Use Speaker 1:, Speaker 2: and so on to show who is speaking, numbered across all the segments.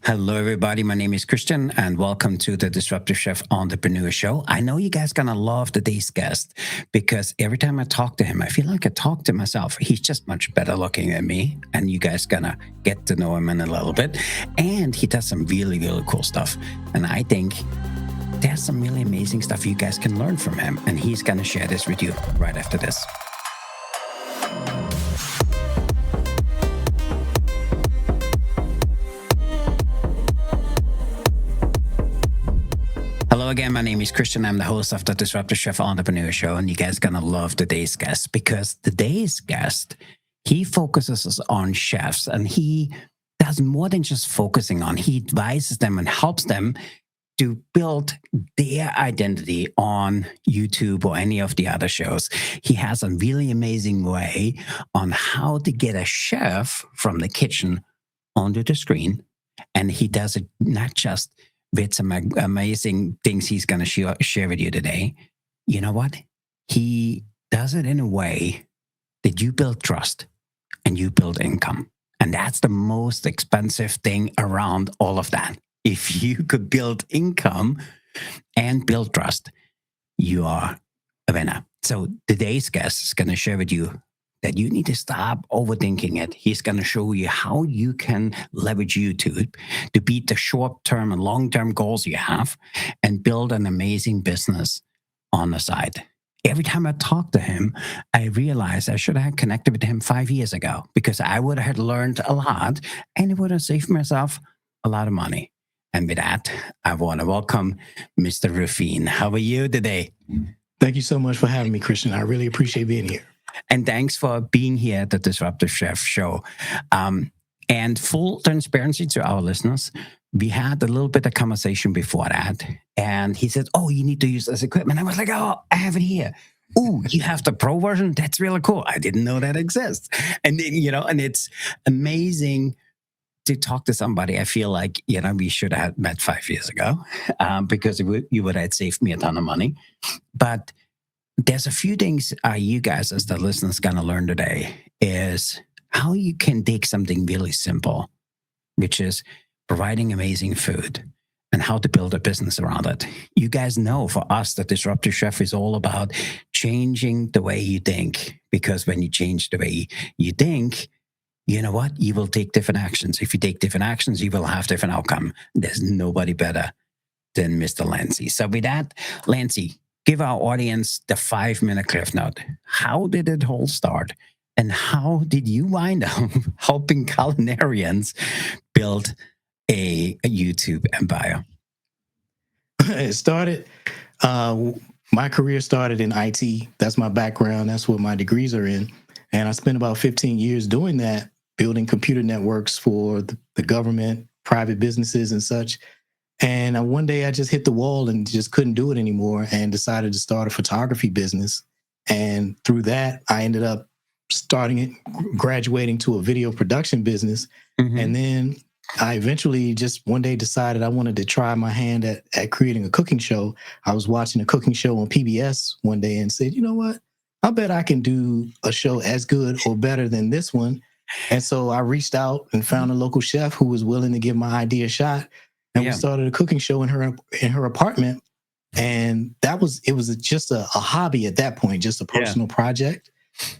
Speaker 1: Hello, everybody. My name is Christian, and welcome to the Disruptive Chef Entrepreneur Show. I know you guys gonna love today's guest because every time I talk to him, I feel like I talk to myself. He's just much better looking than me, and you guys gonna get to know him in a little bit. And he does some really, really cool stuff. And I think there's some really amazing stuff you guys can learn from him, and he's gonna share this with you right after this. Hello again, my name is Christian. I'm the host of the Disruptive Chef Entrepreneur Show, and you guys are going to love today's guest because today's guest, he focuses on chefs, and he does more than just focusing on. He advises them and helps them to build their identity on YouTube or any of the other shows. He has a really amazing way on how to get a chef from the kitchen onto the screen, and he does it not just with some amazing things he's going to share with you today. You know what? He does it in a way that you build trust and you build income. And that's the most expensive thing around all of that. If you could build income and build trust, you are a winner. So today's guest is going to share with you that you need to stop overthinking it. He's going to show you how you can leverage YouTube to beat the short-term and long-term goals you have and build an amazing business on the side. Every time I talk to him, I realize I should have connected with him 5 years ago because I would have learned a lot and it would have saved myself a lot of money. And with that, I want to welcome Mr. Ruffin. How are you today?
Speaker 2: Thank you so much for having me, Christian. I really appreciate being here.
Speaker 1: And thanks for being here at the Disruptive Chef Show. And full transparency to our listeners, we had a little bit of conversation before that. And he said, oh, you need to use this equipment. I was like, oh, I have it here. Oh, you have the pro version? That's really cool. I didn't know that exists. And then, and it's amazing to talk to somebody. I feel like, we should have met 5 years ago because you would have saved me a ton of money. But there's a few things you guys as the listeners going to learn today is how you can take something really simple, which is providing amazing food and how to build a business around it. You guys know for us, the Disruptive Chef is all about changing the way you think, because when you change the way you think, you know what? You will take different actions. If you take different actions, you will have different outcome. There's nobody better than Mr. Lenzy. So with that, Lenzy, give our audience the 5-minute cliff note. How did it all start? And how did you wind up helping culinarians build a YouTube empire?
Speaker 2: It started, my career started in IT. That's my background. That's what my degrees are in. And I spent about 15 years doing that, building computer networks for the government, private businesses and such. And one day I just hit the wall and just couldn't do it anymore and decided to start a photography business. And through that, I ended up graduating to a video production business. Mm-hmm. And then I eventually just one day decided I wanted to try my hand at creating a cooking show. I was watching a cooking show on PBS one day and said, you know what? I bet I can do a show as good or better than this one. And so I reached out and found a local chef who was willing to give my idea a shot. And we started a cooking show in her apartment. And it was just a hobby at that point, just a personal project.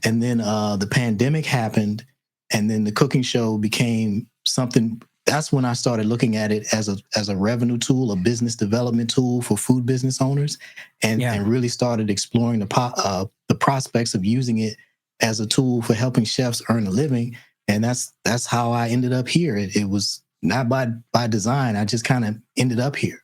Speaker 2: And then the pandemic happened, and then the cooking show became something. That's when I started looking at it as a revenue tool, a business development tool for food business owners, and really started exploring the prospects of using it as a tool for helping chefs earn a living. And that's how I ended up here. It was not by design. I just kind of ended up here.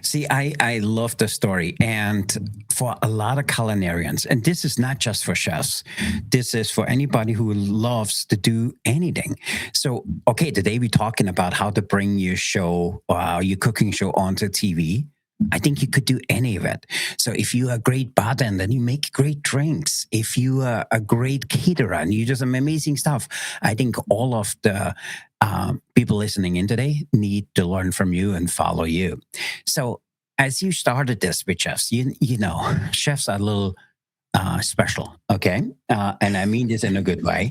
Speaker 1: See, I love the story. And for a lot of culinarians, and this is not just for chefs, this is for anybody who loves to do anything. So, okay, today we're talking about how to bring your show, your cooking show onto TV. I think you could do any of it. So if you're a great bartender and you make great drinks, if you are a great caterer and you do some amazing stuff, I think all of the people listening in today need to learn from you and follow you. So as you started this with chefs, you know, chefs are a little special, okay? And I mean this in a good way.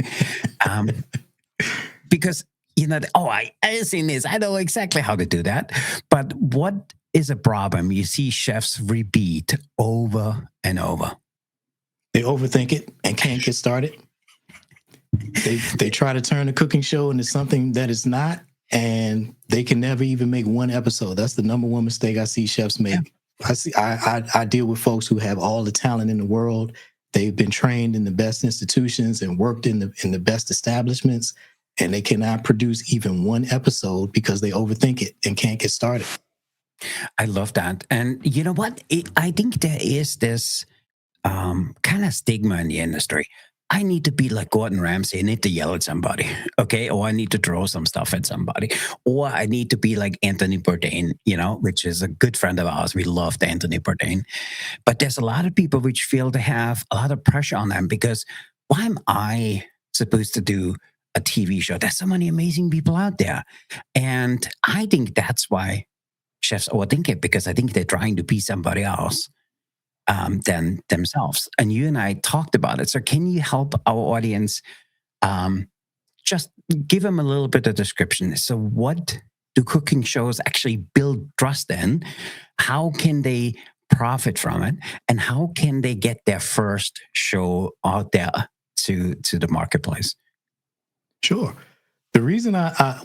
Speaker 1: Because I seen this. I know exactly how to do that. But what is a problem you see chefs repeat over and over?
Speaker 2: They overthink it and can't get started. They try to turn a cooking show into something that it's not, and they can never even make one episode. That's the number one mistake I see chefs make. I deal with folks who have all the talent in the world. They've been trained in the best institutions and worked in the best establishments, and they cannot produce even one episode because they overthink it and can't get started.
Speaker 1: I love that. And you know what? I think there is this kind of stigma in the industry. I need to be like Gordon Ramsay. I need to yell at somebody, okay? Or I need to throw some stuff at somebody. Or I need to be like Anthony Bourdain, which is a good friend of ours. We loved Anthony Bourdain. But there's a lot of people which feel they have a lot of pressure on them because why am I supposed to do a TV show? There's so many amazing people out there. And I think that's why chefs overthink it, because I think they're trying to be somebody else than themselves. And you and I talked about it. So can you help our audience just give them a little bit of description? So what do cooking shows actually build trust in? How can they profit from it? And how can they get their first show out there to the marketplace?
Speaker 2: Sure. The reason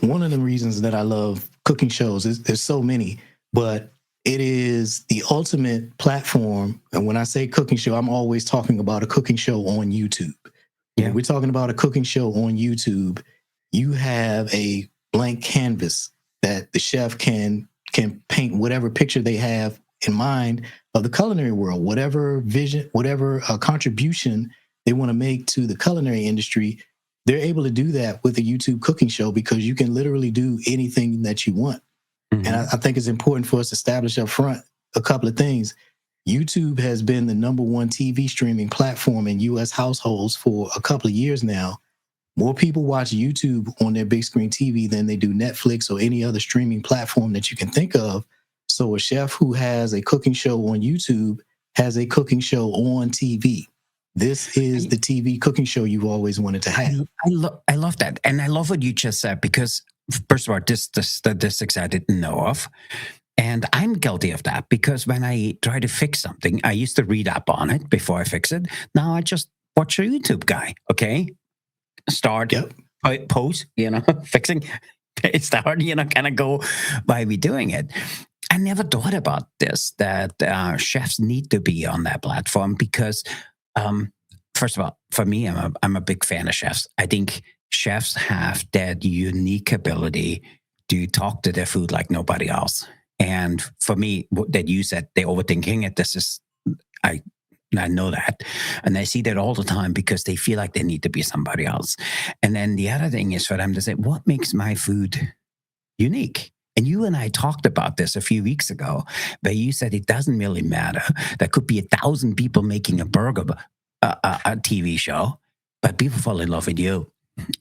Speaker 2: one of the reasons that I love cooking shows is there's so many, but it is the ultimate platform. And when I say cooking show, I'm always talking about a cooking show on YouTube. When we're talking about a cooking show on YouTube, you have a blank canvas that the chef can paint whatever picture they have in mind of the culinary world, whatever vision, whatever contribution they want to make to the culinary industry. They're able to do that with a YouTube cooking show because you can literally do anything that you want. Mm-hmm. And I think it's important for us to establish up front a couple of things. YouTube has been the number one TV streaming platform in U.S. households for a couple of years now. More people watch YouTube on their big screen TV than they do Netflix or any other streaming platform that you can think of. So a chef who has a cooking show on YouTube has a cooking show on TV. This is the TV cooking show you've always wanted to have.
Speaker 1: I love that. And I love what you just said, because first of all, this statistics I didn't know of. And I'm guilty of that, because when I try to fix something, I used to read up on it before I fix it. Now I just watch a YouTube guy, okay? Start, post, fixing, start, kind of go by me doing it. I never thought about this, that chefs need to be on that platform because, first of all, for me, I'm a big fan of chefs. I think chefs have that unique ability to talk to their food like nobody else. And for me, that you said they're overthinking it. I know that. And I see that all the time because they feel like they need to be somebody else. And then the other thing is for them to say, what makes my food unique? And you and I talked about this a few weeks ago, where you said it doesn't really matter. There could be 1,000 people making a burger, a TV show, but people fall in love with you.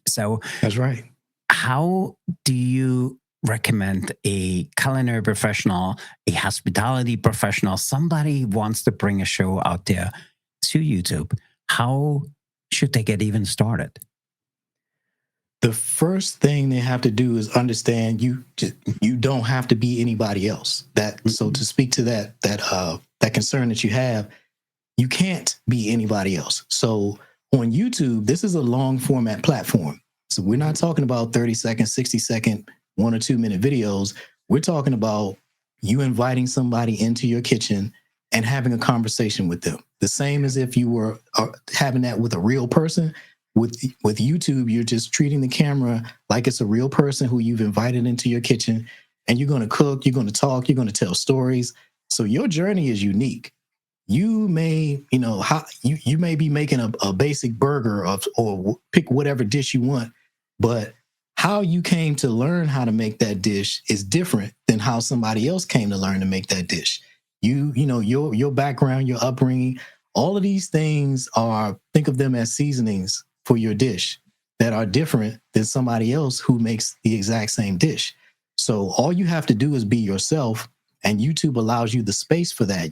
Speaker 1: So
Speaker 2: that's right.
Speaker 1: How do you recommend a culinary professional, a hospitality professional, somebody who wants to bring a show out there to YouTube? How should they get even started?
Speaker 2: The first thing they have to do is understand you don't have to be anybody else. So to speak to that concern that you have, you can't be anybody else. So on YouTube, this is a long format platform. So we're not talking about 30-second, 60-second, 1 or 2 minute videos. We're talking about you inviting somebody into your kitchen and having a conversation with them. The same as if you were having that with a real person. With YouTube, you're just treating the camera like it's a real person who you've invited into your kitchen, and you're going to cook, you're going to talk, you're going to tell stories. So your journey is unique. You may, you may be making a basic burger or pick whatever dish you want, but how you came to learn how to make that dish is different than how somebody else came to learn to make that dish. Your background, your upbringing, all of these things think of them as seasonings for your dish that are different than somebody else who makes the exact same dish. So all you have to do is be yourself, and YouTube allows you the space for that.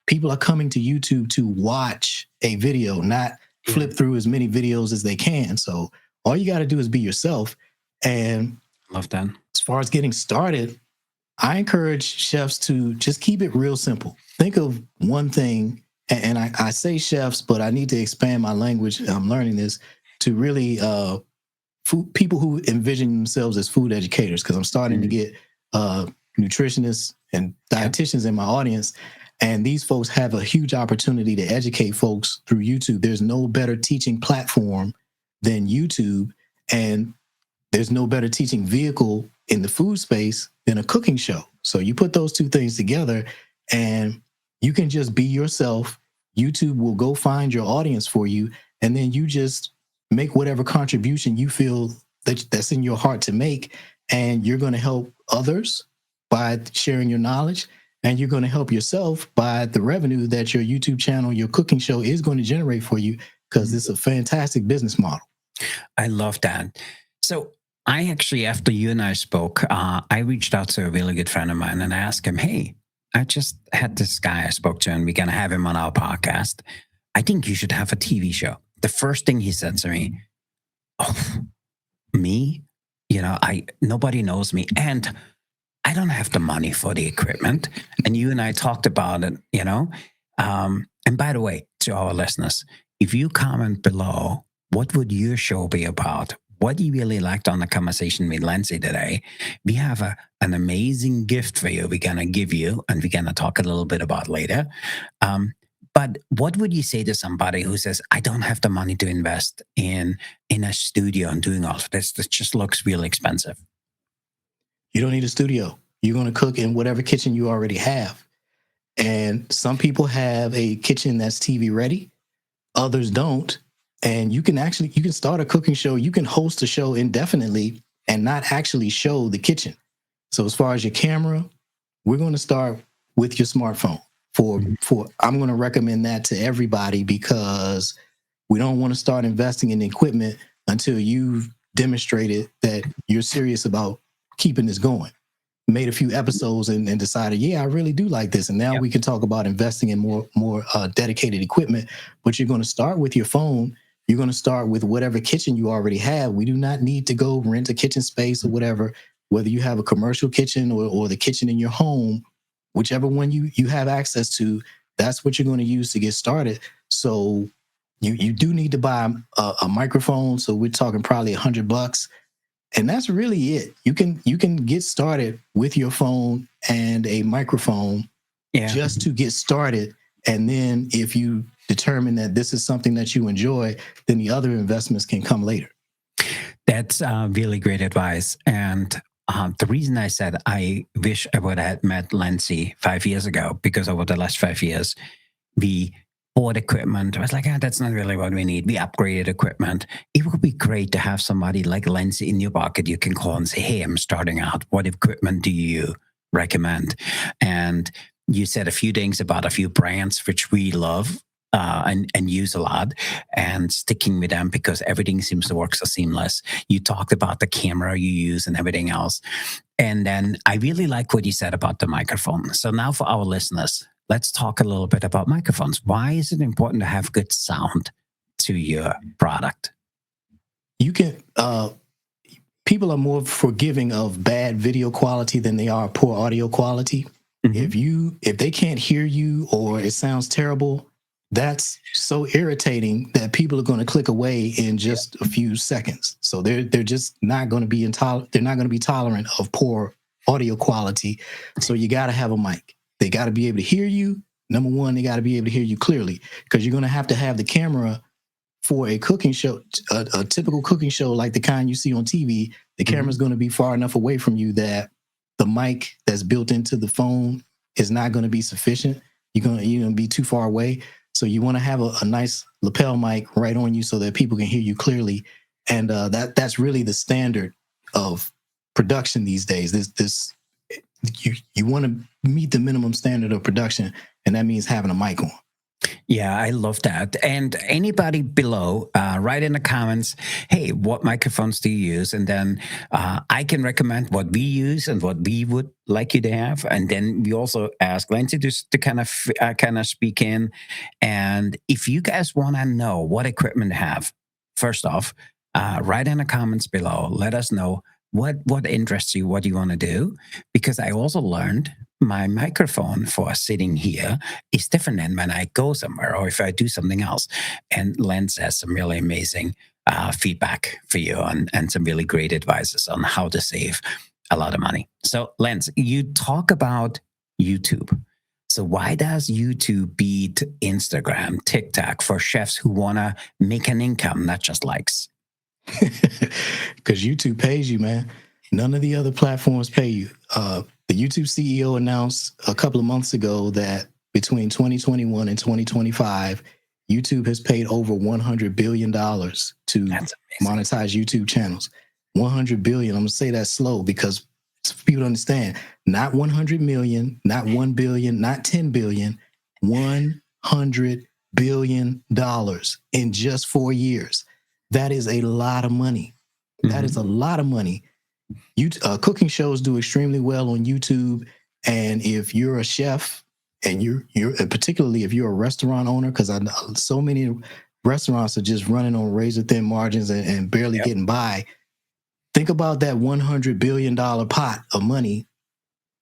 Speaker 2: People are coming to YouTube to watch a video, not flip through as many videos as they can. So all you got to do is be yourself. And
Speaker 1: love that.
Speaker 2: As far as getting started, I encourage chefs to just keep it real simple. Think of one thing, and I say chefs, but I need to expand my language. I'm learning this to really people who envision themselves as food educators, because I'm starting to get nutritionists and dietitians in my audience. And these folks have a huge opportunity to educate folks through YouTube. There's no better teaching platform than YouTube. And there's no better teaching vehicle in the food space than a cooking show. So you put those two things together and you can just be yourself. YouTube will go find your audience for you. And then you just make whatever contribution you feel that's in your heart to make. And you're going to help others by sharing your knowledge. And you're going to help yourself by the revenue that your YouTube channel, your cooking show is going to generate for you, because it's a fantastic business model.
Speaker 1: I love that. So I actually, after you and I spoke, I reached out to a really good friend of mine and I asked him, hey, I just had this guy I spoke to and we're going to have him on our podcast. I think you should have a TV show. The first thing he said to me, oh, me? Nobody knows me. And I don't have the money for the equipment. And you and I talked about it, And by the way, to our listeners, if you comment below, what would your show be about? What you really liked on the conversation with Lenzy today, we have an amazing gift for you we're going to give you, and we're going to talk a little bit about later. But what would you say to somebody who says, I don't have the money to invest in a studio and doing all of this? This just looks really expensive.
Speaker 2: You don't need a studio. You're going to cook in whatever kitchen you already have. And some people have a kitchen that's TV ready. Others don't. And you can start a cooking show. You can host a show indefinitely and not actually show the kitchen. So as far as your camera, we're going to start with your smartphone. I'm going to recommend that to everybody, because we don't want to start investing in equipment until you've demonstrated that you're serious about keeping this going. Made a few episodes and decided, I really do like this. And now we can talk about investing in more dedicated equipment. But you're going to start with your phone. You're going to start with whatever kitchen you already have. We do not need to go rent a kitchen space or whatever, whether you have a commercial kitchen or the kitchen in your home, whichever one you have access to, that's what you're going to use to get started. So you do need to buy a microphone. So we're talking probably $100. And that's really it. You can get started with your phone and a microphone just to get started. And then if you determine that this is something that you enjoy, then the other investments can come later.
Speaker 1: That's really great advice. And the reason I said I wish I would have met Lenzy 5 years ago, because over the last 5 years, we bought equipment. I was like, that's not really what we need. We upgraded equipment. It would be great to have somebody like Lenzy in your pocket you can call and say, hey, I'm starting out. What equipment do you recommend? And you said a few things about a few brands which we love and use a lot, and sticking with them because everything seems to work so seamless. You talked about the camera you use and everything else. And then I really like what you said about the microphone. So now for our listeners, let's talk a little bit about microphones. Why is it important to have good sound to your product?
Speaker 2: You can, people are more forgiving of bad video quality than they are poor audio quality. Mm-hmm. If they can't hear you or it sounds terrible, that's so irritating that people are going to click away in just a few seconds. So they're just not going to be they're not going to be tolerant of poor audio quality. So you got to have a mic. They got to be able to hear you. Number one, they got to be able to hear you clearly, because you're going to have the camera for a cooking show, a typical cooking show like the kind you see on TV. The camera's going to be far enough away from you that the mic that's built into the phone is not going to be sufficient. You're going to be too far away. So you want to have a nice lapel mic right on you so that people can hear you clearly. And that's really the standard of production these days. You want to meet the minimum standard of production, and that means having a mic on.
Speaker 1: Yeah, I love that. And anybody below, write in the comments, hey, what microphones do you use? And then I can recommend what we use and what we would like you to have. And then we also ask Lenzy to kind of speak in. And if you guys want to know what equipment to have, first off, write in the comments below. Let us know. what interests you, what do you want to do? Because I also learned my microphone for sitting here is different than when I go somewhere or if I do something else. And Lenz has some really amazing feedback for you and some really great advices on how to save a lot of money. So, Lenz, you talk about YouTube. So, why does YouTube beat Instagram, TikTok for chefs who want to make an income, not just likes?
Speaker 2: Because YouTube pays you, man. None of the other platforms pay you. The YouTube CEO announced a couple of months ago that between 2021 and 2025, YouTube has paid over $100 billion to monetize YouTube channels. 100 billion. I'm going to say that slow because people understand. Not 100 million, not 1 billion, not 10 billion, $100 billion in just 4 years. That is a lot of money. That is a lot of money. Cooking shows do extremely well on YouTube. And if you're a chef and you're particularly if you're a restaurant owner, because I know so many restaurants are just running on razor thin margins and barely getting by. Think about that $100 billion pot of money.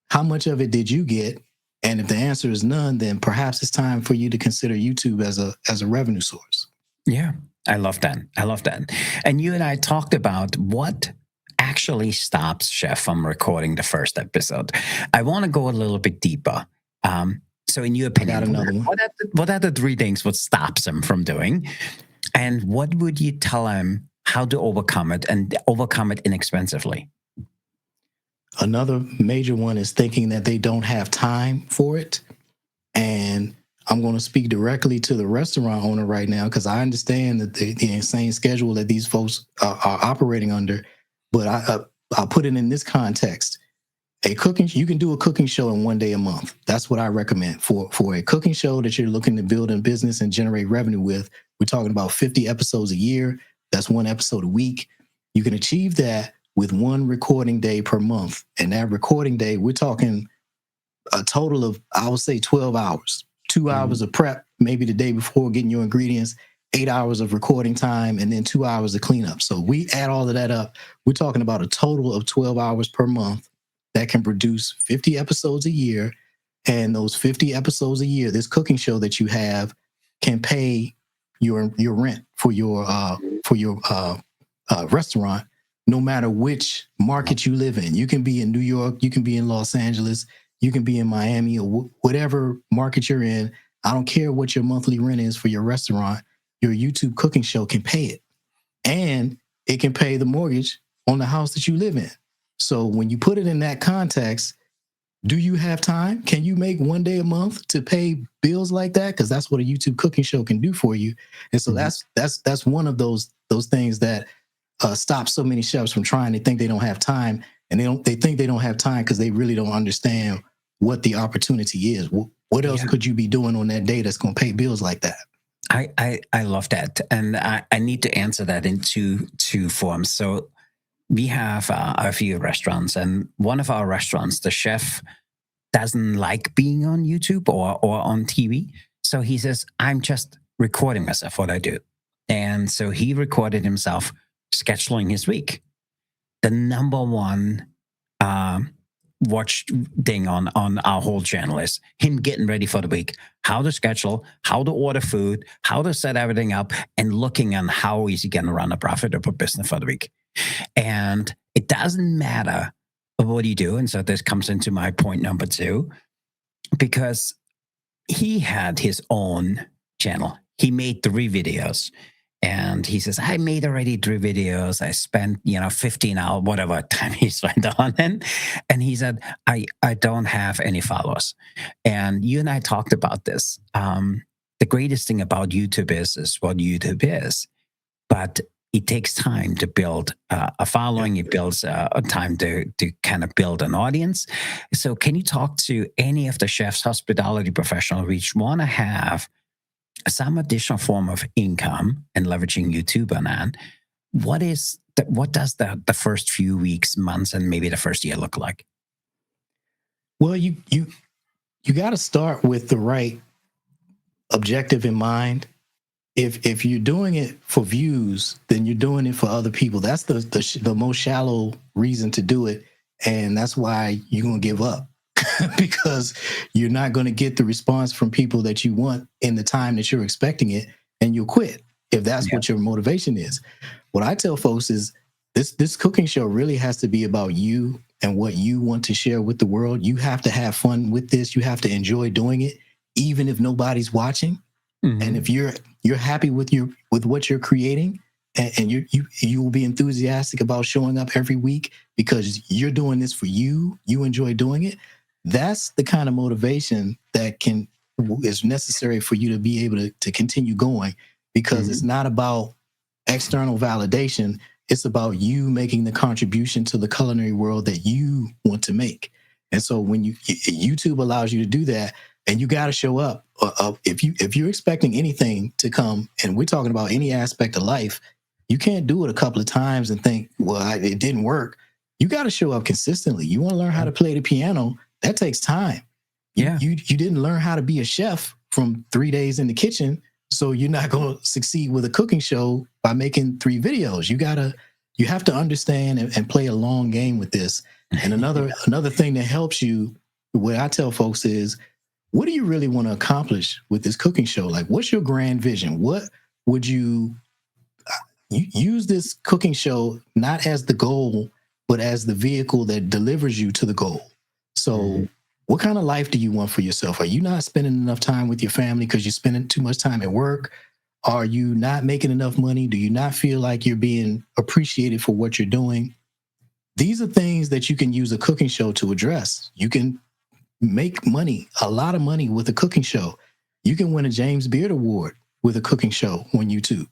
Speaker 2: How much of it did you get? And if the answer is none, then perhaps it's time for you to consider YouTube as a revenue source.
Speaker 1: Yeah, I love that. I love that. And you and I talked about what actually stops Chef from recording the first episode. I want to go a little bit deeper. So in your opinion, what are the 3 things what stops him from doing? And what would you tell him how to overcome it and overcome it inexpensively?
Speaker 2: Another major one is thinking that they don't have time for it. And I'm going to speak directly to the restaurant owner right now because I understand that the insane schedule that these folks are operating under. But I'll put it in this context. You can do a cooking show in 1 day a month. That's what I recommend for a cooking show that you're looking to build a business and generate revenue with. We're talking about 50 episodes a year. That's 1 episode a week. You can achieve that with 1 recording day per month. And that recording day, we're talking a total of, I would say, 12 hours, 2 hours of prep, maybe the day before getting your ingredients, 8 hours of recording time, and then 2 hours of cleanup. So we add all of that up. We're talking about a total of 12 hours per month that can produce 50 episodes a year. And those 50 episodes a year, this cooking show that you have can pay your rent for your restaurant, no matter which market you live in. You can be in New York, you can be in Los Angeles, you can be in Miami, or whatever market you're in. I don't care what your monthly rent is for your restaurant. Your YouTube cooking show can pay it. And it can pay the mortgage on the house that you live in. So when you put it in that context, do you have time? Can you make 1 day a month to pay bills like that? Because that's what a YouTube cooking show can do for you. And so that's one of those things that stop so many chefs from trying. They think they don't have time, and they think they don't have time because they really don't understand what the opportunity is. What else could you be doing on that day that's going to pay bills like that?
Speaker 1: I love that, and I need to answer that in two forms. So we have a few restaurants, and one of our restaurants, the chef doesn't like being on YouTube or on TV. So he says, I'm just recording myself, what I do. And so he recorded himself scheduling his week. The number one watched thing on our whole channel is him getting ready for the week, how to schedule, how to order food, how to set everything up, and looking on how is he going to run a profitable business for the week. And it doesn't matter what you do. And so this comes into my point number 2, because he had his own channel. He made 3 videos. And he says, I made already 3 videos. I spent, 15 hours, whatever time he spent on it. And he said, I don't have any followers. And you and I talked about this. The greatest thing about YouTube is what YouTube is. But it takes time to build a following. It builds a time to kind of build an audience. So can you talk to any of the chefs, hospitality professionals which want to have some additional form of income and leveraging YouTube on that? What does the first few weeks, months, and maybe the first year look like?
Speaker 2: Well, you got to start with the right objective in mind. if you're doing it for views, then you're doing it for other people. That's the most shallow reason to do it, and that's why you're gonna give up because you're not gonna get the response from people that you want in the time that you're expecting it, and you'll quit if that's what your motivation is. What I tell folks is this cooking show really has to be about you and what you want to share with the world. You have to have fun with this. You have to enjoy doing it, even if nobody's watching. And if you're happy with what you're creating, and you will be enthusiastic about showing up every week because you're doing this for you, you enjoy doing it. That's the kind of motivation that is necessary for you to be able to continue going, because it's not about external validation. It's about you making the contribution to the culinary world that you want to make. And so when YouTube allows you to do that, and you got to show up. If you're expecting anything to come, and we're talking about any aspect of life, you can't do it a couple of times and think, well, it didn't work. You got to show up consistently. You want to learn how to play the piano, that takes time. You didn't learn how to be a chef from 3 days in the kitchen, so you're not going to succeed with a cooking show by making 3 videos. You have to understand and play a long game with this. And another thing that helps you, what I tell folks is, what do you really want to accomplish with this cooking show? Like, what's your grand vision? What would you use this cooking show not as the goal, but as the vehicle that delivers you to the goal? So what kind of life do you want for yourself? Are you not spending enough time with your family because you're spending too much time at work? Are you not making enough money? Do you not feel like you're being appreciated for what you're doing? These are things that you can use a cooking show to address. You can make money, a lot of money, with a cooking show. You can win a James Beard Award with a cooking show on YouTube.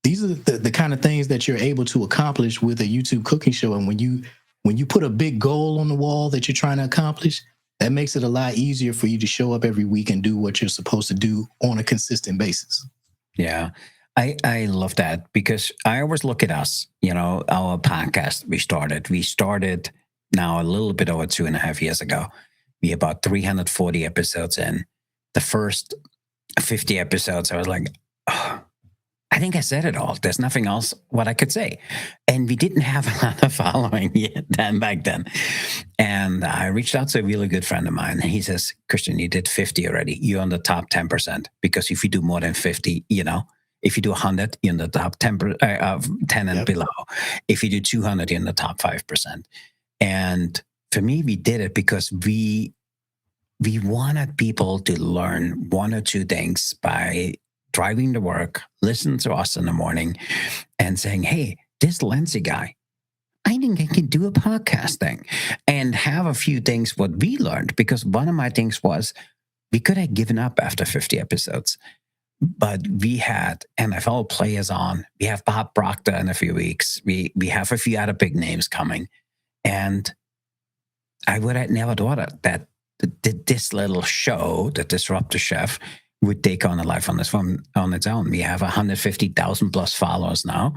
Speaker 2: These are the kind of things that you're able to accomplish with a YouTube cooking show. And when you put a big goal on the wall that you're trying to accomplish, that makes it a lot easier for you to show up every week and do what you're supposed to do on a consistent basis.
Speaker 1: Yeah. I love that, because I always look at us, our podcast we started now a little bit over 2.5 years ago. We about 340 episodes in. The first 50 episodes, I was like, oh, I think I said it all. There's nothing else what I could say. And we didn't have a lot of following yet back then. And I reached out to a really good friend of mine. And he says, Christian, you did 50 already. You're on the top 10%. Because if you do more than 50, if you do 100, you're in the top 10 and below. If you do 200, you're in the top 5%. And for me, we did it because we wanted people to learn 1 or 2 things by driving to work, listen to us in the morning, and saying, hey, this Lenzy guy, I think I can do a podcast thing, and have a few things what we learned. Because one of my things was, we could have given up after 50 episodes, but we had NFL players on. We have Bob Proctor in a few weeks. We have a few other big names coming. And I would have never thought that this little show, the Disruptive Chef, would take on a life on its own. We have 150,000 plus followers now,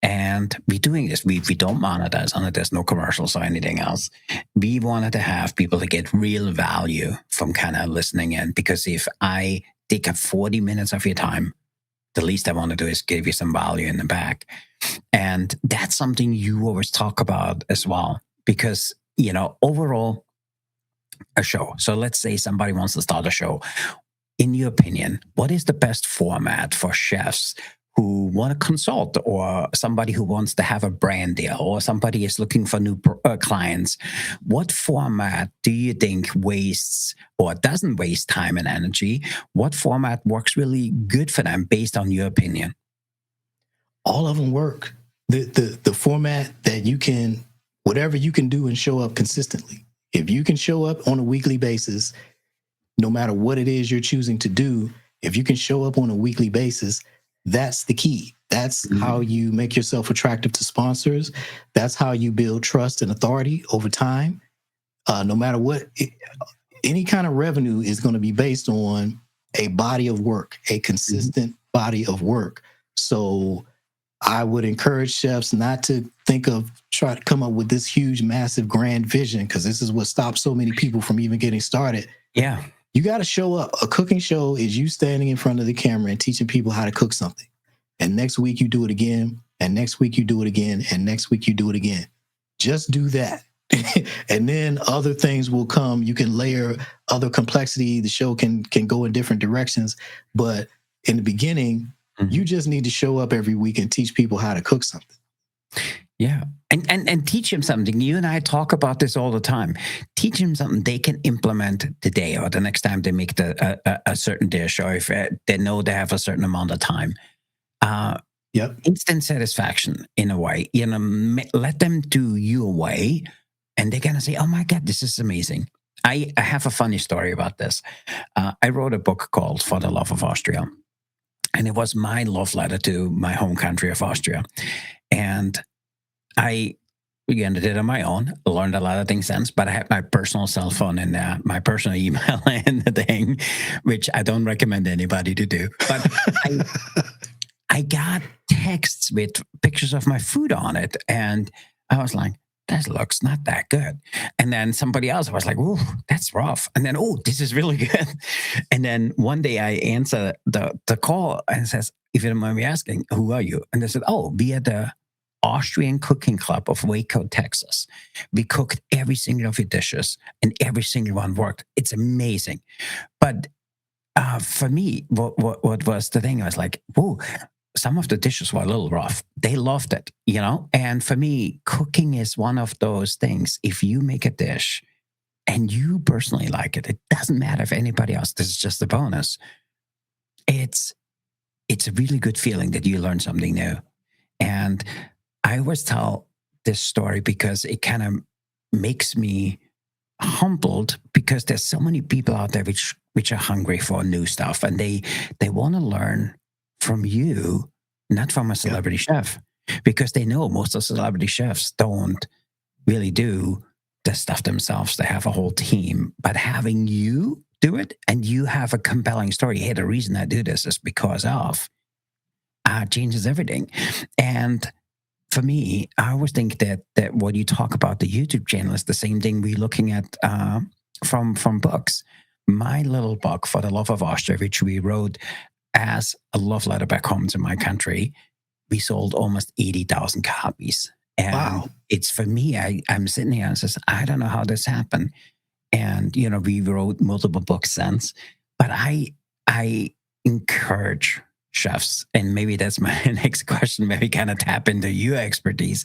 Speaker 1: and we're doing this. We don't monetize on it. There's no commercials or anything else. We wanted to have people to get real value from kind of listening in, because if I take up 40 minutes of your time, the least I want to do is give you some value in the back. And that's something you always talk about as well, because overall, a show. So let's say somebody wants to start a show. In your opinion, what is the best format for chefs who want to consult, or somebody who wants to have a brand deal, or somebody is looking for new clients? What format do you think wastes or doesn't waste time and energy? What format works really good for them based on your opinion?
Speaker 2: All of them work. The format that you can, whatever you can do and show up consistently. If you can show up on a weekly basis, no matter what it is you're choosing to do, if you can show up on a weekly basis, that's the key. That's how you make yourself attractive to sponsors. That's how you build trust and authority over time. No matter what, any kind of revenue is going to be based on a body of work, a consistent body of work. So I would encourage chefs not to try to come up with this huge, massive, grand vision, because this is what stops so many people from even getting started.
Speaker 1: Yeah.
Speaker 2: You got to show up. A cooking show is you standing in front of the camera and teaching people how to cook something. And next week you do it again. And next week you do it again. And next week you do it again. Just do that. And then other things will come. You can layer other complexity. The show can go in different directions. But in the beginning, you just need to show up every week and teach people how to cook something.
Speaker 1: Yeah. And teach them something. You and I talk about this all the time. Teach them something they can implement today or the next time they make a certain dish, or if they know they have a certain amount of time. Instant satisfaction in a way. Let them do your way, and they're going to say, oh my God, this is amazing. I have a funny story about this. I wrote a book called For the Love of Austria, and it was my love letter to my home country of Austria. And I began to do it on my own, learned a lot of things since, but I had my personal cell phone and my personal email and the thing, which I don't recommend anybody to do. But I got texts with pictures of my food on it. And I was like, that looks not that good. And then somebody else was like, oh, that's rough. And then, oh, this is really good. And then one day I answer the call and it says, if you don't mind me asking, who are you? And they said, oh, we are the Austrian Cooking Club of Waco, Texas. We cooked every single of your dishes and every single one worked. It's amazing. But for me, what was the thing? I was like, whoa, some of the dishes were a little rough. They loved it, And for me, cooking is one of those things. If you make a dish and you personally like it, it doesn't matter if anybody else, this is just a bonus. It's a really good feeling that you learn something new. And I always tell this story because it kind of makes me humbled, because there's so many people out there which are hungry for new stuff, and they want to learn from you, not from a celebrity chef, because they know most of celebrity chefs don't really do the stuff themselves. They have a whole team, but having you do it and you have a compelling story. Hey, the reason I do this is because of, changes everything. And for me, I always think that what you talk about the YouTube channel is the same thing we're looking at from books. My little book, For the Love of Austria, which we wrote as a love letter back home to my country, we sold almost 80,000 copies. And
Speaker 2: wow.
Speaker 1: It's for me, I'm sitting here and says, I don't know how this happened. And, we wrote multiple books since, but I encourage chefs, and maybe that's my next question, maybe kind of tap into your expertise.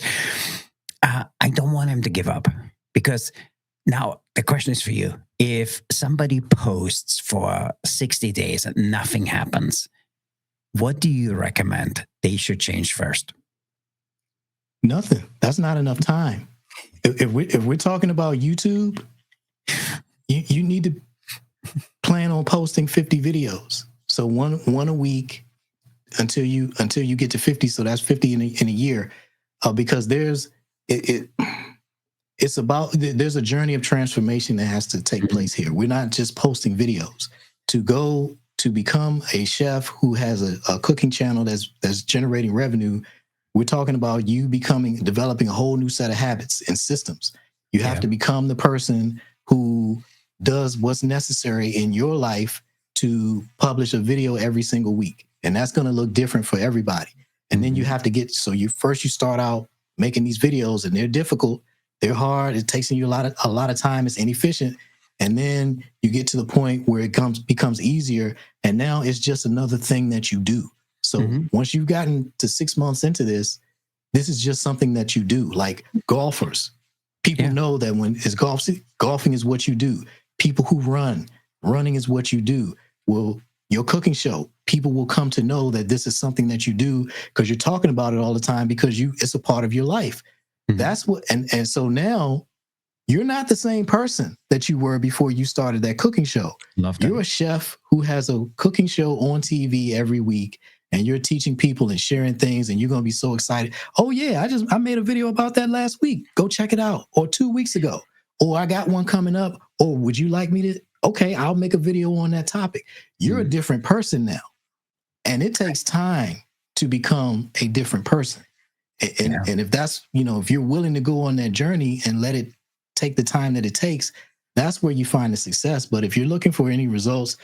Speaker 1: I don't want them to give up, because now the question is for you. If somebody posts for 60 days and nothing happens, what do you recommend they should change first?
Speaker 2: Nothing. That's not enough time. If we're talking about YouTube, you need to plan on posting 50 videos. So one a week until you get to 50. So that's 50 in a year, because there's a journey of transformation that has to take place here. We're not just posting videos. To become a chef who has a cooking channel that's generating revenue, we're talking about you developing a whole new set of habits and systems. You have to become the person who does what's necessary in your life to publish a video every single week. And that's going to look different for everybody. And then you have to you start out making these videos, and they're difficult. They're hard. It takes you a lot of time. It's inefficient. And then you get to the point where it becomes easier. And now it's just another thing that you do. So once you've gotten to 6 months into this is just something that you do. Like golfers, people know that when it's golfing is what you do. People who running is what you do. Well, your cooking show, people will come to know that this is something that you do because you're talking about it all the time, because it's a part of your life. That's what, and so now you're not the same person that you were before you started that cooking show. You're a chef who has a cooking show on TV every week, and you're teaching people and sharing things, and you're going to be so excited. Oh yeah, I made a video about that last week. Go check it out. Or 2 weeks ago. Or I got one coming up. Or would you like me to? Okay, I'll make a video on that topic. You're a different person now. And it takes time to become a different person. And if that's, if you're willing to go on that journey and let it take the time that it takes, that's where you find the success. But if you're looking for any results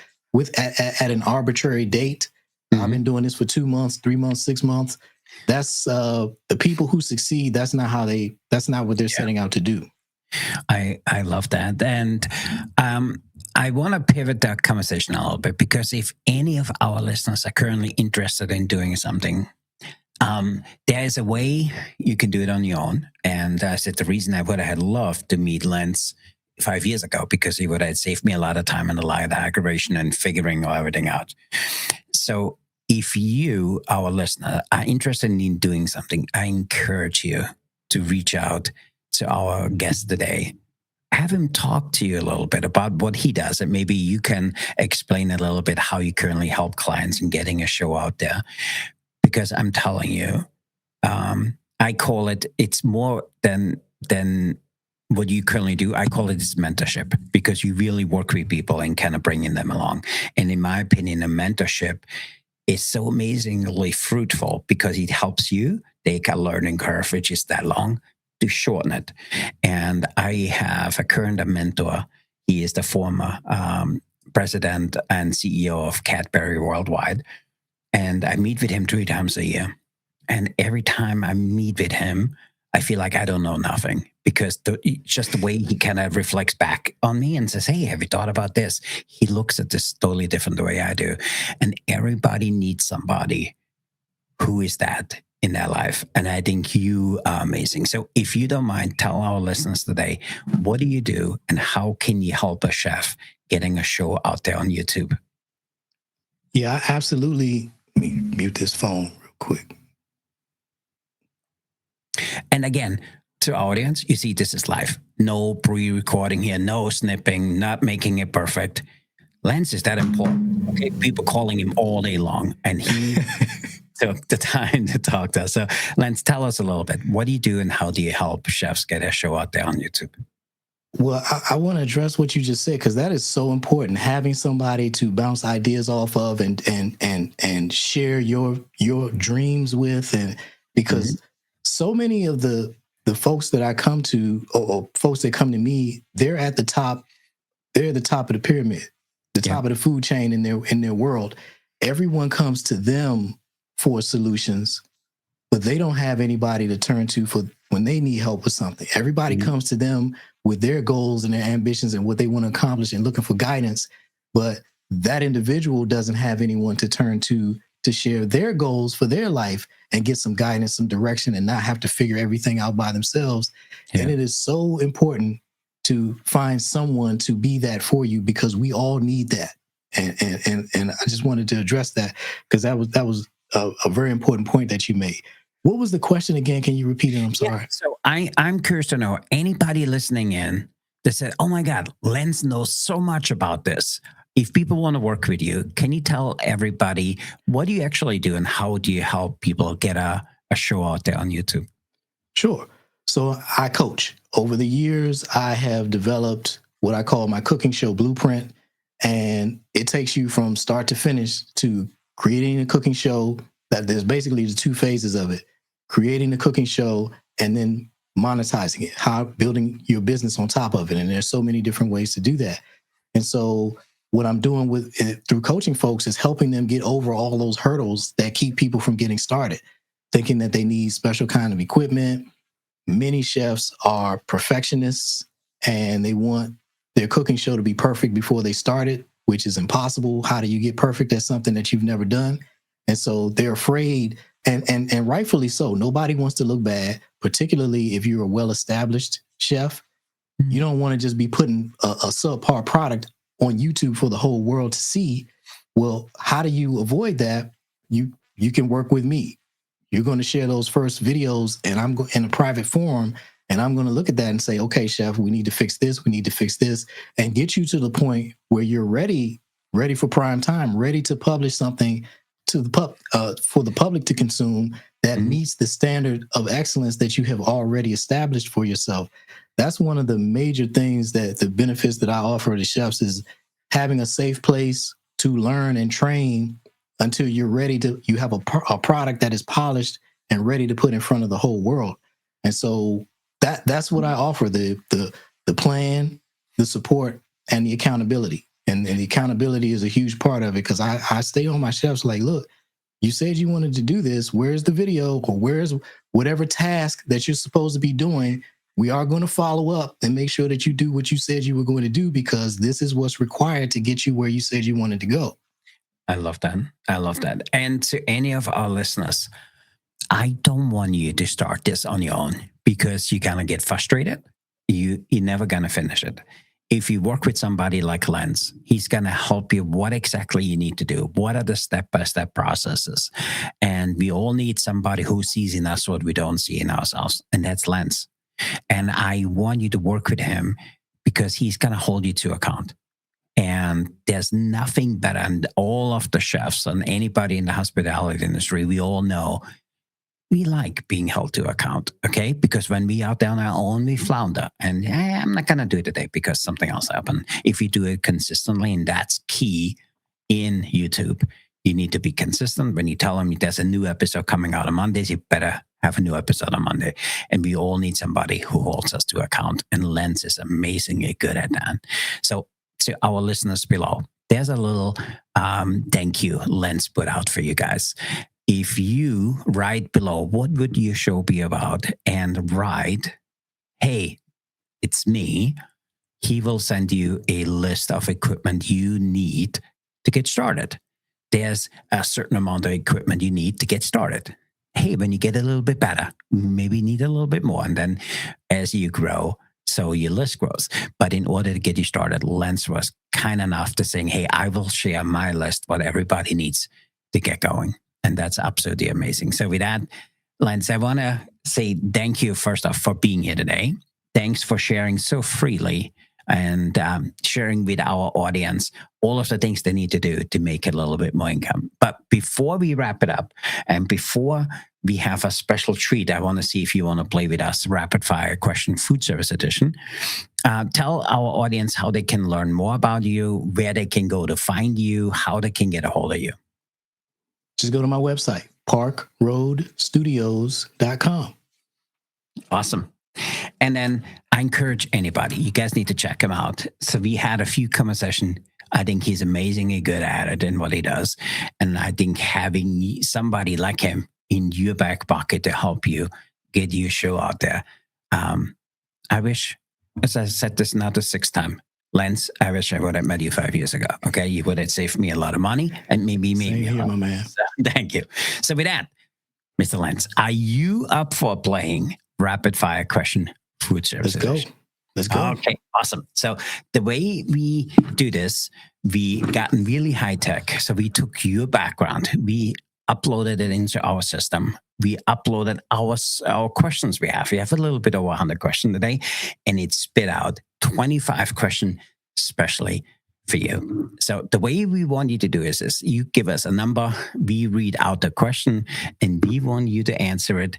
Speaker 2: at an arbitrary date, I've been doing this for 2 months, 3 months, 6 months. That's the people who succeed. That's not what they're setting out to do.
Speaker 1: I love that. And I want to pivot that conversation a little bit, because if any of our listeners are currently interested in doing something, there is a way you can do it on your own. And I said the reason I would have loved to meet Lenz 5 years ago, because he would have saved me a lot of time and a lot of aggravation and figuring everything out. So if you, our listener, are interested in doing something, I encourage you to reach out to our guest today. Have him talk to you a little bit about what he does, and maybe you can explain a little bit how you currently help clients in getting a show out there. Because I'm telling you, I call it's more than what you currently do. I call it mentorship, because you really work with people and kind of bringing them along. And in my opinion, a mentorship is so amazingly fruitful, because it helps you take a learning curve, which is that long, to shorten it. And I have a current mentor. He is the former president and CEO of Cadbury Worldwide. And I meet with him 3 times a year. And every time I meet with him, I feel like I don't know nothing, because just the way he kind of reflects back on me and says, hey, have you thought about this? He looks at this totally different the way I do. And everybody needs somebody who is that in their life. And I think you are amazing. So if you don't mind, tell our listeners today, what do you do and how can you help a chef getting a show out there on YouTube?
Speaker 2: Yeah, absolutely. Let me mute this phone real quick.
Speaker 1: And again, to our audience, you see, this is live. No pre-recording here, no snipping, not making it perfect. Lenz is that important. Okay, people calling him all day long, and he took the time to talk to us. So, Lenz, tell us a little bit. What do you do, and how do you help chefs get a show out there on YouTube?
Speaker 2: Well, I want to address what you just said, because that is so important. Having somebody to bounce ideas off of and share your dreams with, and because so many of the folks that I come to, or folks that come to me, they're at the top. They're at the top of the pyramid, the top of the food chain in their world. Everyone comes to them for solutions, but they don't have anybody to turn to for when they need help with something. Everybody comes to them with their goals and their ambitions and what they want to accomplish and looking for guidance, but that individual doesn't have anyone to turn to share their goals for their life and get some guidance, some direction, and not have to figure everything out by themselves. And it is so important to find someone to be that for you, because we all need that. And I just wanted to address that, because that was a very important point that you made. What was the question again? Can you repeat it? I'm sorry.
Speaker 1: Yeah, so I'm curious to know, anybody listening in that said, oh my God, Lenz knows so much about this. If people want to work with you, can you tell everybody, what do you actually do and how do you help people get a show out there on YouTube?
Speaker 2: Sure. So I coach. Over the years, I have developed what I call my cooking show blueprint. And it takes you from start to finish to creating a cooking show. That there's basically the 2 phases of it: creating the cooking show and then monetizing it, how building your business on top of it. And there's so many different ways to do that. And so what I'm doing with it through coaching folks is helping them get over all those hurdles that keep people from getting started, thinking that they need special kind of equipment. Many chefs are perfectionists and they want their cooking show to be perfect before they start it, which is impossible. How do you get perfect at something that you've never done? And so they're afraid, and rightfully so. Nobody wants to look bad, particularly if you're a well-established chef. You don't want to just be putting a subpar product on YouTube for the whole world to see. Well, how do you avoid that? You can work with me. You're going to share those first videos, and I'm in a private forum, and I'm going to look at that and say, okay, chef, we need to fix this. We need to fix this, and get you to the point where you're ready for prime time, ready to publish something to the for the public to consume that meets the standard of excellence that you have already established for yourself. That's one of the major things, that the benefits that I offer to chefs, is having a safe place to learn and train until you're ready you have a product that is polished and ready to put in front of the whole world. And so that's what I offer: the plan, the support and the accountability. And the accountability is a huge part of it, because I stay on my chefs like, look, you said you wanted to do this. Where's the video, or where's whatever task that you're supposed to be doing? We are going to follow up and make sure that you do what you said you were going to do, because this is what's required to get you where you said you wanted to go.
Speaker 1: I love that. I love that. And to any of our listeners, I don't want you to start this on your own, because you're going to get frustrated. You're never going to finish it. If you work with somebody like Lenz, he's going to help you what exactly you need to do. What are the step-by-step processes? And we all need somebody who sees in us what we don't see in ourselves. And that's Lenz. And I want you to work with him, because he's going to hold you to account. And there's nothing better. And all of the chefs and anybody in the hospitality industry, we all know we like being held to account, okay? Because when we are down our own, we flounder. And I'm not going to do it today because something else happened. If you do it consistently, and that's key in YouTube, you need to be consistent. When you tell them there's a new episode coming out on Mondays, you better have a new episode on Monday. And we all need somebody who holds us to account. And Lenz is amazingly good at that. So to our listeners below, there's a little thank you Lenz put out for you guys. If you write below, what would your show be about? And write, hey, it's me. He will send you a list of equipment you need to get started. There's a certain amount of equipment you need to get started. Hey, when you get a little bit better, maybe you need a little bit more. And then as you grow, so your list grows. But in order to get you started, Lenz was kind enough to saying, hey, I will share my list, what everybody needs to get going. And that's absolutely amazing. So with that, Lenz, I want to say thank you, first off, for being here today. Thanks for sharing so freely and sharing with our audience all of the things they need to do to make a little bit more income. But before we wrap it up, and before we have a special treat, I want to see if you want to play with us, Rapid Fire Question Food Service Edition. Tell our audience how they can learn more about you, where they can go to find you, how they can get a hold of you.
Speaker 2: Just go to my website, parkroadstudios.com.
Speaker 1: Awesome. And then I encourage anybody, you guys need to check him out. So we had a few conversations. I think he's amazingly good at it and what he does. And I think having somebody like him in your back pocket to help you get your show out there. I wish, as I said this now the sixth time, Lenz, I wish I would have met you 5 years ago. Okay, you would have saved me a lot of money and maybe me.
Speaker 2: Same here, my man.
Speaker 1: So, thank you. So with that, Mr. Lenz, are you up for playing Rapid Fire Question Food Service?
Speaker 2: Let's go.
Speaker 1: Okay, awesome. So the way we do this, we gotten really high tech. So we took your background, we uploaded it into our system. We uploaded our questions we have. We have a little bit over 100 questions today, and it spit out 25 questions specially for you. So the way we want you to do is you give us a number, we read out the question, and we want you to answer it.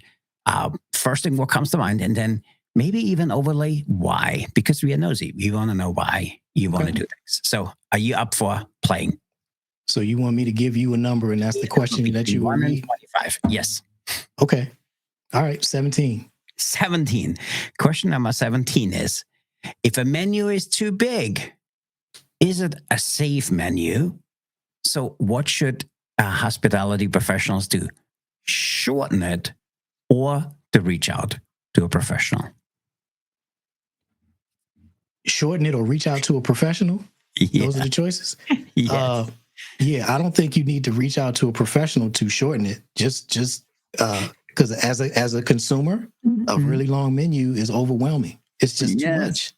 Speaker 1: First thing what comes to mind, and then maybe even overlay why, because we are nosy. We want to know why you want to do things. So are you up for playing?
Speaker 2: So you want me to give you a number, and that's the question that you want me?
Speaker 1: 25. Yes.
Speaker 2: Okay. All right. 17.
Speaker 1: 17. Question number 17 is, if a menu is too big, is it a safe menu? So what should hospitality professionals do? Shorten it or to reach out to a professional?
Speaker 2: Shorten it or reach out to a professional?
Speaker 1: Yeah.
Speaker 2: Those are the choices?
Speaker 1: Yes.
Speaker 2: Yeah, I don't think you need to reach out to a professional to shorten it. Just because as a consumer, a really long menu is overwhelming. It's just too much.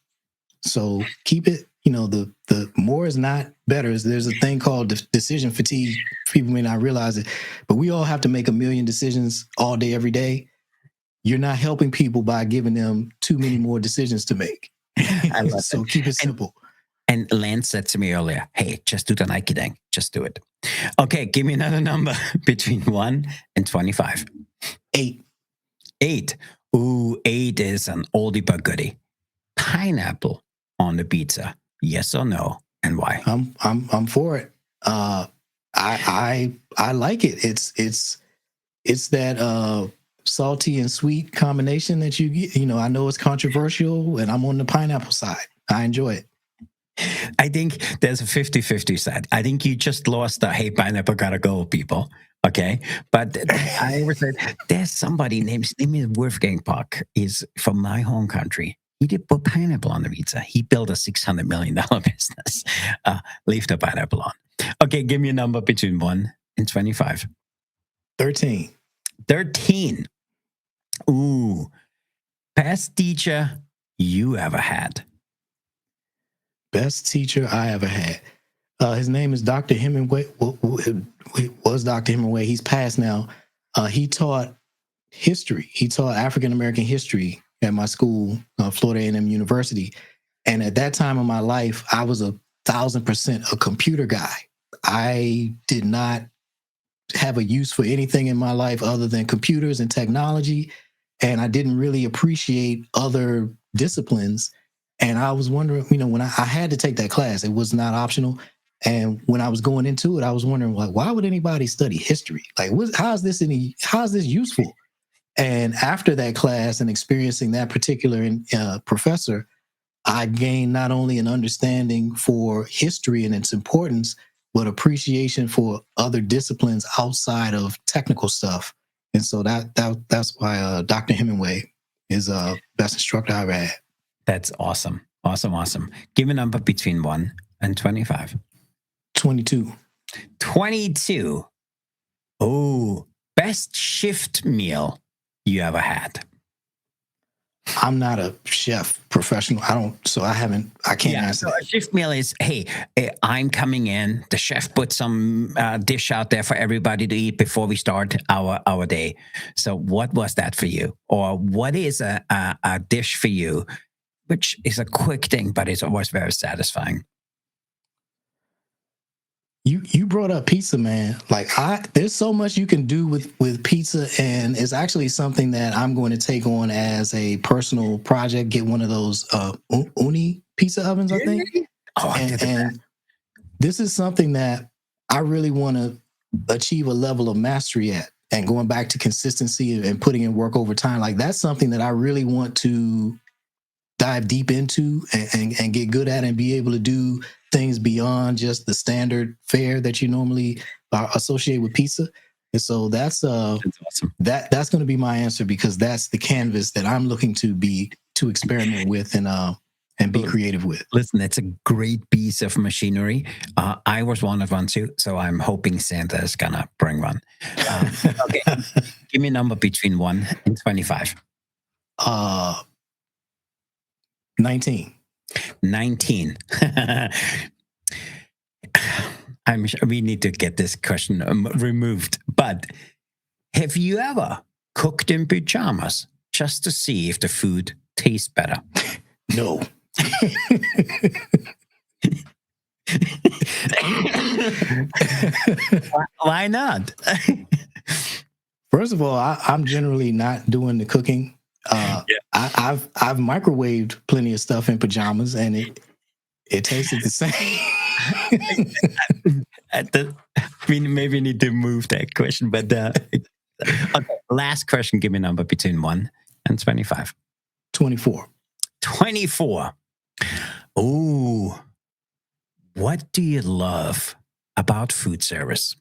Speaker 2: So keep it. The more is not better. There's a thing called decision fatigue. People may not realize it, but we all have to make a million decisions all day, every day. You're not helping people by giving them too many more decisions to make.
Speaker 1: I love
Speaker 2: so keep it simple.
Speaker 1: And Lance said to me earlier, hey, just do the Nike thing. Just do it. Okay, give me another number between 1 and 25.
Speaker 2: 8.
Speaker 1: 8. Ooh, 8 is an oldie but goodie. Pineapple on the pizza. Yes or no, and why?
Speaker 2: I'm for it. I like it. It's that salty and sweet combination that you get. I know it's controversial, and I'm on the pineapple side. I enjoy it.
Speaker 1: I think there's a 50-50 side. I think you just lost the hey, pineapple gotta go, people. Okay. But I always said there's somebody named Wolfgang Puck. Is from my home country. He did put pineapple on the pizza. He built a $600 million business. Leave the pineapple on. Okay, give me a number between 1 and 25.
Speaker 2: 13.
Speaker 1: 13. Ooh. Best teacher you ever had.
Speaker 2: Best teacher I ever had. His name is Dr. Hemingway. Was Dr. Hemingway. He's passed now. He taught history. He taught African American history at my school, Florida A&M University. And at that time of my life, I was 1,000% a computer guy. I did not have a use for anything in my life other than computers and technology. And I didn't really appreciate other disciplines. And I was wondering, when I had to take that class, it was not optional. And when I was going into it, I was wondering, like, why would anybody study history? Like, how is this useful? And after that class and experiencing that particular professor, I gained not only an understanding for history and its importance, but appreciation for other disciplines outside of technical stuff. And so that's why Dr. Hemingway is best instructor I've had.
Speaker 1: That's awesome. Awesome. Give me a number between 1 and 25.
Speaker 2: 22.
Speaker 1: 22. Oh, best shift meal you ever had.
Speaker 2: I'm not a chef professional. I can't answer
Speaker 1: so
Speaker 2: that.
Speaker 1: A shift meal is, hey, I'm coming in. The chef put some dish out there for everybody to eat before we start our day. So what was that for you? Or what is a dish for you, which is a quick thing, but it's always very satisfying?
Speaker 2: You brought up pizza, man. Like there's so much you can do with pizza, and it's actually something that I'm going to take on as a personal project. Get one of those uni pizza ovens, I think.
Speaker 1: Oh,
Speaker 2: and this is something that I really want to achieve a level of mastery at, and going back to consistency and putting in work over time. Like that's something that I really want to dive deep into and get good at, and be able to do things beyond just the standard fare that you normally associate with pizza. And so that's
Speaker 1: awesome.
Speaker 2: That's going to be my answer, because that's the canvas that I'm looking to experiment with and be creative with.
Speaker 1: Listen, it's a great piece of machinery. I was one of one too, so I'm hoping Santa is gonna bring one. Okay, give me a number between 1 and 25.
Speaker 2: 19.
Speaker 1: 19. I'm sure we need to get this question removed. But have you ever cooked in pajamas just to see if the food tastes better?
Speaker 2: No.
Speaker 1: Why not?
Speaker 2: First of all, I'm generally not doing the cooking. I've microwaved plenty of stuff in pajamas, and it tasted the same.
Speaker 1: We maybe need to move that question, but okay. Last question. Give me a number between 1 and 25.
Speaker 2: 24.
Speaker 1: 24. Oh, what do you love about food service?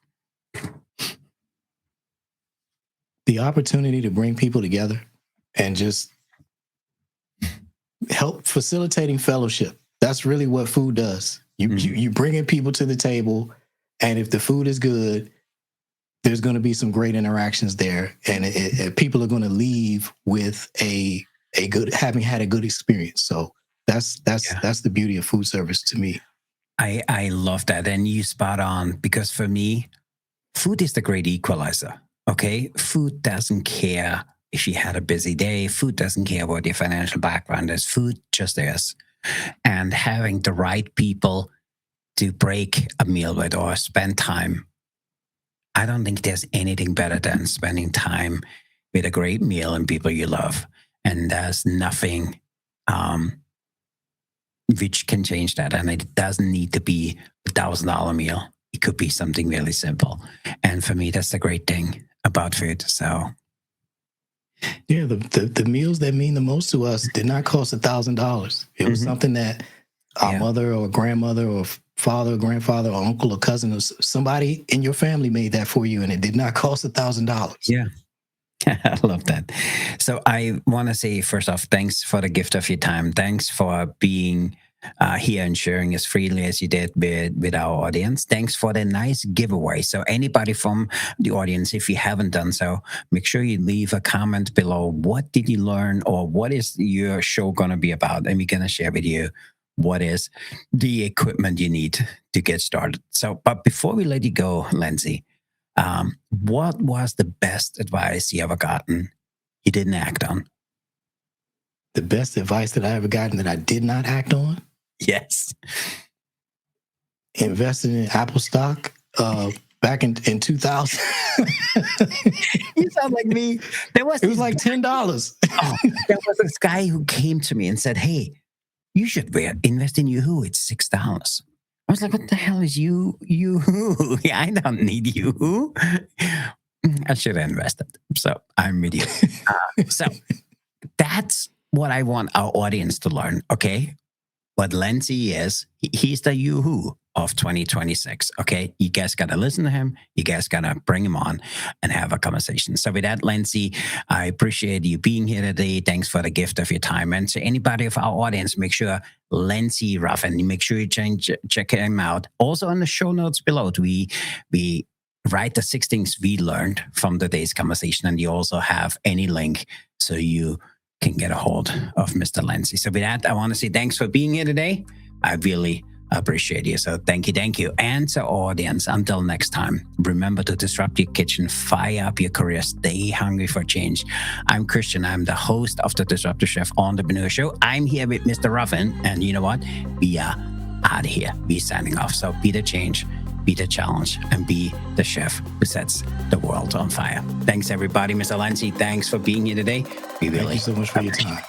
Speaker 2: The opportunity to bring people together and just help facilitating fellowship. That's really what food does. You bringing people to the table, and if the food is good, there's going to be some great interactions there, and people are going to leave with having had a good experience. So that's the beauty of food service to me.
Speaker 1: I love that, and you spot on, because for me, food is the great equalizer. Okay, food doesn't care if you had a busy day. Food doesn't care what your financial background is. Food just is. And having the right people to break a meal with or spend time, I don't think there's anything better than spending time with a great meal and people you love. And there's nothing which can change that. And it doesn't need to be $1,000 meal. It could be something really simple. And for me, that's the great thing about food. So
Speaker 2: yeah, the meals that mean the most to us did not cost $1,000. It was something that our mother or grandmother or father or grandfather or uncle or cousin or somebody in your family made that for you, and it did not cost $1,000.
Speaker 1: Yeah. I love that. So I want to say, first off, thanks for the gift of your time. Thanks for being here and sharing as freely as you did with our audience. Thanks for the nice giveaway. So anybody from the audience, if you haven't done so, make sure you leave a comment below. What did you learn, or what is your show going to be about? And we're going to share with you what is the equipment you need to get started. So, but before we let you go, Lenzy, what was the best advice you ever gotten you didn't act on?
Speaker 2: The best advice that I ever gotten that I did not act on?
Speaker 1: Yes.
Speaker 2: Investing in Apple stock back in 2000.
Speaker 1: You sound like me.
Speaker 2: It was like $10.
Speaker 1: There was this guy who came to me and said, "Hey, you should invest in Yoo-hoo. It's $6." I was like, "What the hell is Yoo-hoo? I don't need Yoo-hoo. I should have invested." So I'm with you. So that's what I want our audience to learn. Okay, what Lenzy is, he's the Yoo-hoo of 2026. Okay, you guys gotta listen to him. You guys gotta bring him on and have a conversation. So with that, Lenzy, I appreciate you being here today. Thanks for the gift of your time. And to anybody of our audience, make sure Lenzy Ruffin, make sure you check him out. Also in the show notes below, we write the 6 things we learned from today's conversation, and you also have any link so you can get a hold of Mr. Lenzy. So with that, I want to say thanks for being here today. I really appreciate you. So thank you. And to our audience, until next time, remember to disrupt your kitchen, fire up your career, stay hungry for change. I'm Christian. I'm the host of the Disruptive Chef Entrepreneur Show. I'm here with Mr. Ruffin, and you know what? We are out of here. We're signing off. So be the change, be the challenge, and be the chef who sets the world on fire. Thanks, everybody. Mr. Lenzy, thanks for being here today.
Speaker 2: Thank you so much for your time.